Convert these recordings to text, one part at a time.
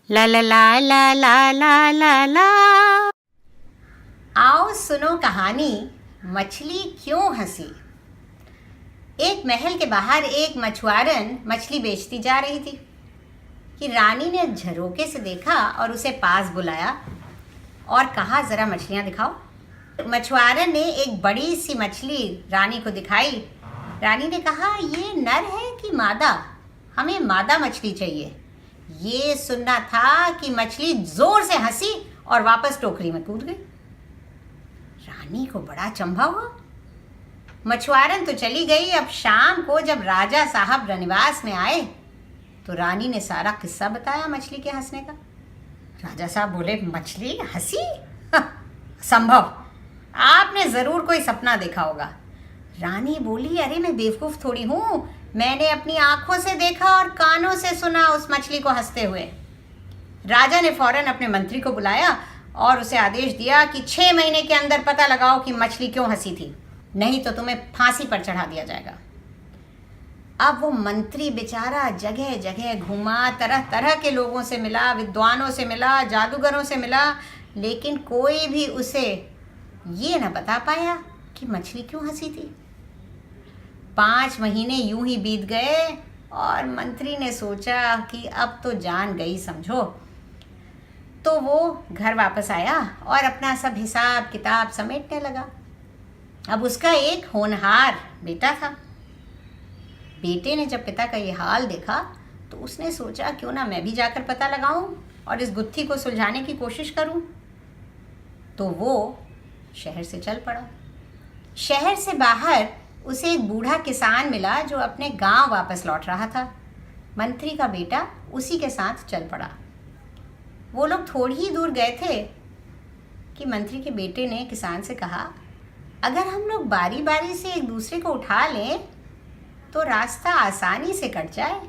ला ला ला ला ला ला ला ला। आओ सुनो कहानी, मछली क्यों हंसी। एक महल के बाहर एक मछुआरन मछली बेचती जा रही थी कि रानी ने झरोके से देखा और उसे पास बुलाया और कहा, जरा मछलियां दिखाओ। मछुआरन ने एक बड़ी सी मछली रानी को दिखाई। रानी ने कहा, ये नर है कि मादा? हमें मादा मछली चाहिए। ये सुनना था कि मछली जोर से हंसी और वापस टोकरी में कूद गई। रानी को बड़ा चंभा हुआ। मछुआरन तो चली गई। अब शाम को जब राजा साहब रनिवास में आए तो रानी ने सारा किस्सा बताया मछली के हंसने का। राजा साहब बोले, मछली हंसी? संभव, आपने जरूर कोई सपना देखा होगा। रानी बोली, अरे मैं बेवकूफ थोड़ी हूँ, मैंने अपनी आंखों से देखा और कानों से सुना उस मछली को हंसते हुए। राजा ने फौरन अपने मंत्री को बुलाया और उसे आदेश दिया कि 6 महीने के अंदर पता लगाओ कि मछली क्यों हंसी थी, नहीं तो तुम्हें फांसी पर चढ़ा दिया जाएगा। अब वो मंत्री बेचारा जगह जगह घूमा, तरह तरह के लोगों से मिला, विद्वानों से मिला, जादूगरों से मिला, लेकिन कोई भी उसे ये न बता पाया कि मछली क्यों हंसी थी। 5 महीने यूं ही बीत गए और मंत्री ने सोचा कि अब तो जान गई समझो। तो वो घर वापस आया और अपना सब हिसाब किताब समेटने लगा। अब उसका एक होनहार बेटा था। बेटे ने जब पिता का ये हाल देखा तो उसने सोचा, क्यों ना मैं भी जाकर पता लगाऊं और इस गुत्थी को सुलझाने की कोशिश करूं। तो वो शहर से चल पड़ा। शहर से बाहर उसे एक बूढ़ा किसान मिला जो अपने गांव वापस लौट रहा था। मंत्री का बेटा उसी के साथ चल पड़ा। वो लोग थोड़ी ही दूर गए थे कि मंत्री के बेटे ने किसान से कहा, अगर हम लोग बारी बारी से एक दूसरे को उठा लें तो रास्ता आसानी से कट जाए।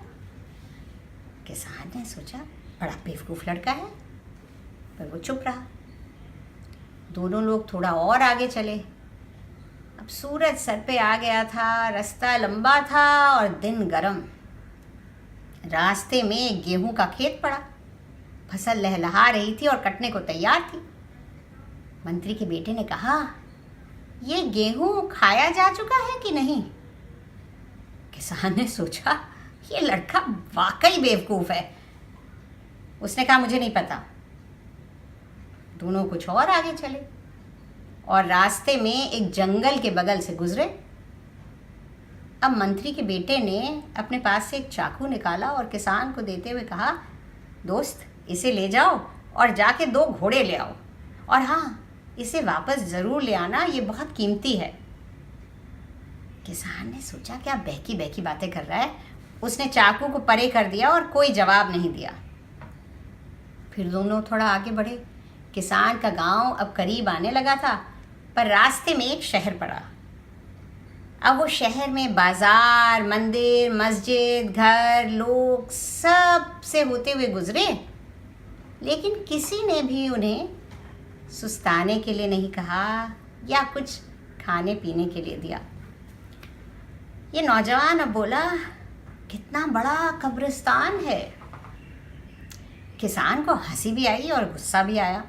किसान ने सोचा, बड़ा बेवकूफ लड़का है, पर वो चुप रहा। दोनों लोग थोड़ा और आगे चले। अब सूरज सर पे आ गया था, रास्ता लंबा था और दिन गर्म। रास्ते में एक गेहूं का खेत पड़ा। फसल लहलहा रही थी और कटने को तैयार थी। मंत्री के बेटे ने कहा, ये गेहूं खाया जा चुका है कि नहीं? किसान ने सोचा, ये लड़का वाकई बेवकूफ है। उसने कहा, मुझे नहीं पता। दोनों कुछ और आगे चले और रास्ते में एक जंगल के बगल से गुजरे। अब मंत्री के बेटे ने अपने पास से एक चाकू निकाला और किसान को देते हुए कहा, दोस्त, इसे ले जाओ और जाके 2 घोड़े ले आओ, और हाँ, इसे वापस ज़रूर ले आना, ये बहुत कीमती है। किसान ने सोचा, क्या बहकी बहकी बातें कर रहा है। उसने चाकू को परे कर दिया और कोई जवाब नहीं दिया। फिर दोनों थोड़ा आगे बढ़े। किसान का गांव अब करीब आने लगा था, पर रास्ते में एक शहर पड़ा। अब वो शहर में बाजार, मंदिर, मस्जिद, घर, लोग सब से होते हुए गुजरे, लेकिन किसी ने भी उन्हें सुस्ताने के लिए नहीं कहा या कुछ खाने पीने के लिए दिया। ये नौजवान अब बोला, कितना बड़ा कब्रिस्तान है। किसान को हंसी भी आई और गुस्सा भी आया।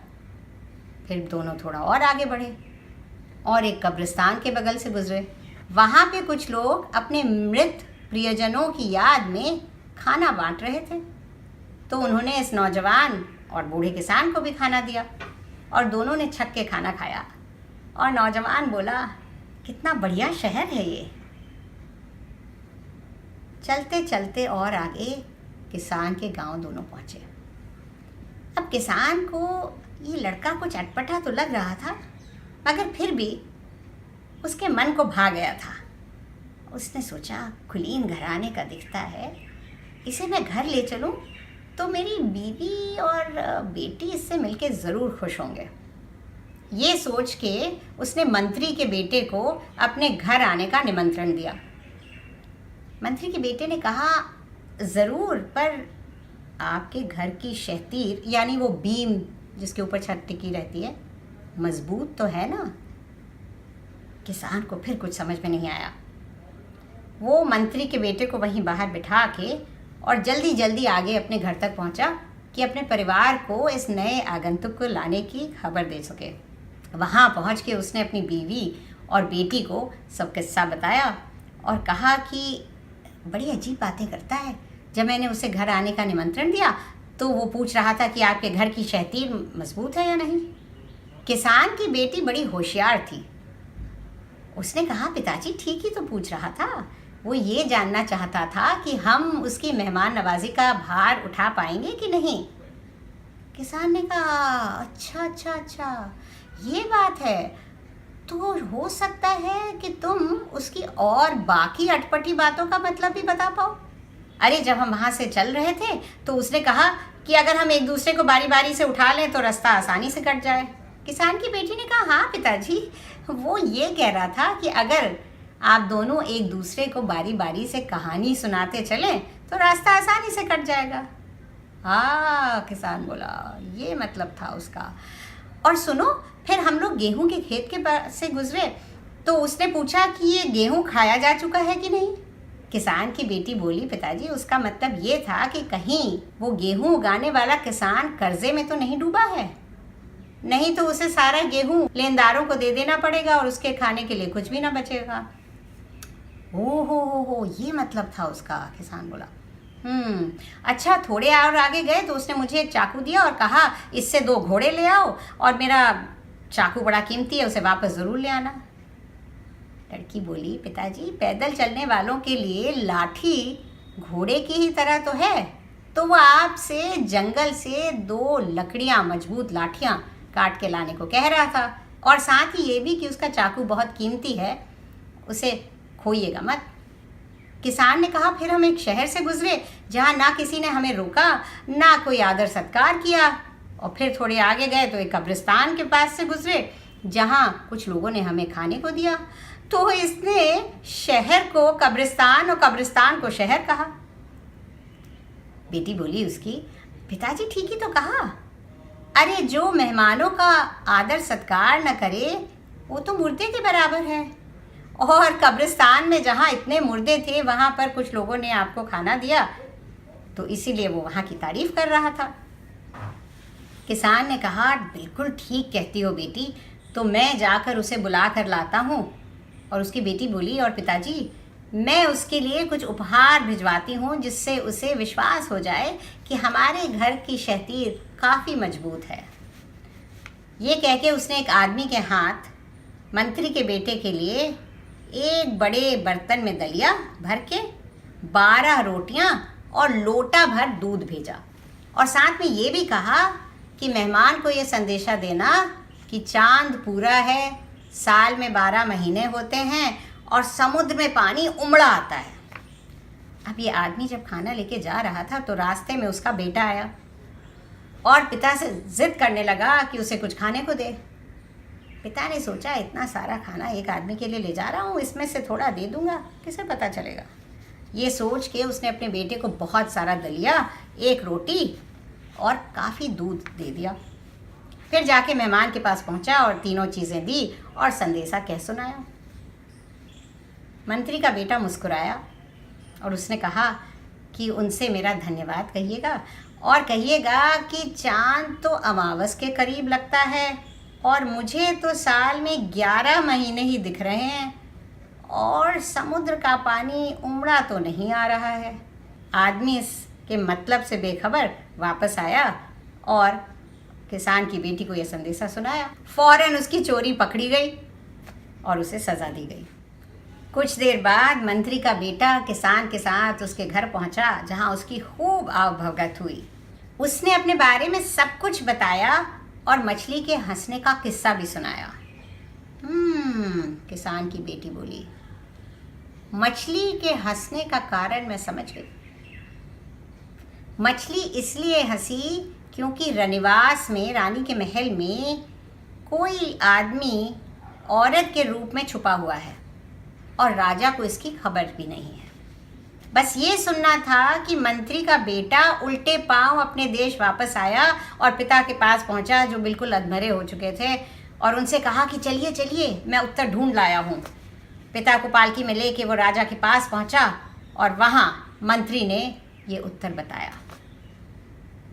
फिर दोनों थोड़ा और आगे बढ़े और एक कब्रिस्तान के बगल से गुजरे। वहाँ पे कुछ लोग अपने मृत प्रियजनों की याद में खाना बांट रहे थे। तो उन्होंने इस नौजवान और बूढ़े किसान को भी खाना दिया और दोनों ने छक के खाना खाया। और नौजवान बोला, कितना बढ़िया शहर है ये। चलते चलते और आगे किसान के गांव दोनों पहुँचे। अब किसान को ये लड़का कुछ अटपटा तो लग रहा था, मगर फिर भी उसके मन को भा गया था। उसने सोचा, कुलीन घराने का दिखता है, इसे मैं घर ले चलूं तो मेरी बीवी और बेटी इससे मिलके ज़रूर खुश होंगे। ये सोच के उसने मंत्री के बेटे को अपने घर आने का निमंत्रण दिया। मंत्री के बेटे ने कहा, ज़रूर, पर आपके घर की शहतीर, यानी वो बीम जिसके ऊपर छत टिकी रहती है, मजबूत तो है ना? किसान को फिर कुछ समझ में नहीं आया। वो मंत्री के बेटे को वहीं बाहर बिठा के और जल्दी जल्दी आगे अपने घर तक पहुंचा कि अपने परिवार को इस नए आगंतुक को लाने की खबर दे सके। वहाँ पहुँच के उसने अपनी बीवी और बेटी को सब किस्सा बताया और कहा कि बड़ी अजीब बातें करता है। जब मैंने उसे घर आने का निमंत्रण दिया तो वो पूछ रहा था कि आपके घर की शहतीर मजबूत है या नहीं। किसान की बेटी बड़ी होशियार थी। उसने कहा, पिताजी ठीक ही तो पूछ रहा था, वो ये जानना चाहता था कि हम उसकी मेहमान नवाजी का भार उठा पाएंगे कि नहीं। किसान ने कहा, अच्छा अच्छा अच्छा, ये बात है, तो हो सकता है कि तुम उसकी और बाकी अटपटी बातों का मतलब भी बता पाओ। अरे जब हम वहाँ से चल रहे थे तो उसने कहा कि अगर हम एक दूसरे को बारी बारी से उठा लें तो रास्ता आसानी से कट जाए। किसान की बेटी ने कहा, हाँ पिताजी, वो ये कह रहा था कि अगर आप दोनों एक दूसरे को बारी बारी से कहानी सुनाते चलें तो रास्ता आसानी से कट जाएगा। हाँ, किसान बोला, ये मतलब था उसका। और सुनो, फिर हम लोग गेहूं के खेत के पास से गुजरे तो उसने पूछा कि ये गेहूं खाया जा चुका है कि नहीं। किसान की बेटी बोली, पिताजी उसका मतलब ये था कि कहीं वो गेहूं उगाने वाला किसान कर्जे में तो नहीं डूबा है, नहीं तो उसे सारा गेहूं लेनदारों को दे देना पड़ेगा और उसके खाने के लिए कुछ भी ना बचेगा। ओ हो, ये मतलब था उसका। किसान बोला, अच्छा। थोड़े और आगे गए तो उसने मुझे एक चाकू दिया और कहा, इससे 2 घोड़े ले आओ और मेरा चाकू बड़ा कीमती है, उसे वापस ज़रूर ले आना। लड़की बोली, पिताजी पैदल चलने वालों के लिए लाठी घोड़े की ही तरह तो है, तो वो आपसे जंगल से 2 लकड़ियाँ मजबूत लाठियाँ काट के लाने को कह रहा था और साथ ही ये भी कि उसका चाकू बहुत कीमती है, उसे खोइएगा मत। किसान ने कहा, फिर हम एक शहर से गुजरे जहाँ ना किसी ने हमें रोका, ना कोई आदर सत्कार किया, और फिर थोड़े आगे गए तो एक कब्रिस्तान के पास से गुजरे जहाँ कुछ लोगों ने हमें खाने को दिया। तो इसने शहर को कब्रिस्तान और कब्रिस्तान को शहर कहा। बेटी बोली उसकी, पिताजी ठीक ही तो कहा। अरे जो मेहमानों का आदर सत्कार न करे वो तो मुर्दे के बराबर है, और कब्रिस्तान में जहाँ इतने मुर्दे थे वहाँ पर कुछ लोगों ने आपको खाना दिया तो इसीलिए वो वहाँ की तारीफ कर रहा था। किसान ने कहा, बिल्कुल ठीक कहती हो बेटी, तो मैं जाकर उसे बुला कर लाता हूँ। और उसकी बेटी बोली, और पिताजी मैं उसके लिए कुछ उपहार भिजवाती हूँ जिससे उसे विश्वास हो जाए कि हमारे घर की शहतीर काफ़ी मजबूत है। ये कह के उसने एक आदमी के हाथ मंत्री के बेटे के लिए एक बड़े बर्तन में दलिया भर के 12 रोटियां और लोटा भर दूध भेजा, और साथ में ये भी कहा कि मेहमान को ये संदेशा देना कि चांद पूरा है, साल में 12 महीने होते हैं और समुद्र में पानी उमड़ा आता है। अब ये आदमी जब खाना लेके जा रहा था तो रास्ते में उसका बेटा आया और पिता से जिद करने लगा कि उसे कुछ खाने को दे। पिता ने सोचा, इतना सारा खाना एक आदमी के लिए ले जा रहा हूँ, इसमें से थोड़ा दे दूंगा, किसे पता चलेगा। ये सोच के उसने अपने बेटे को बहुत सारा दलिया, 1 रोटी और काफ़ी दूध दे दिया। फिर जाके मेहमान के पास पहुँचा और तीनों चीज़ें दी और संदेशा कह सुनाया। मंत्री का बेटा मुस्कुराया और उसने कहा कि उनसे मेरा धन्यवाद कहिएगा और कहिएगा कि चांद तो अमावस के करीब लगता है और मुझे तो साल में 11 महीने ही दिख रहे हैं और समुद्र का पानी उमड़ा तो नहीं आ रहा है। आदमी इसके मतलब से बेखबर वापस आया और किसान की बेटी को यह संदेशा सुनाया। फौरन उसकी चोरी पकड़ी गई और उसे सज़ा दी गई। कुछ देर बाद मंत्री का बेटा किसान के साथ उसके घर पहुंचा जहां उसकी खूब आवभगत हुई। उसने अपने बारे में सब कुछ बताया और मछली के हंसने का किस्सा भी सुनाया। किसान की बेटी बोली, मछली के हंसने का कारण मैं समझ गई। मछली इसलिए हंसी क्योंकि रनिवास में, रानी के महल में कोई आदमी औरत के रूप में छुपा हुआ है और राजा को इसकी खबर भी नहीं है। बस ये सुनना था कि मंत्री का बेटा उल्टे पांव अपने देश वापस आया और पिता के पास पहुंचा जो बिल्कुल अधमरे हो चुके थे, और उनसे कहा कि चलिए चलिए मैं उत्तर ढूंढ लाया हूँ। पिता को पालकी में लेके वो राजा के पास पहुंचा और वहाँ मंत्री ने ये उत्तर बताया।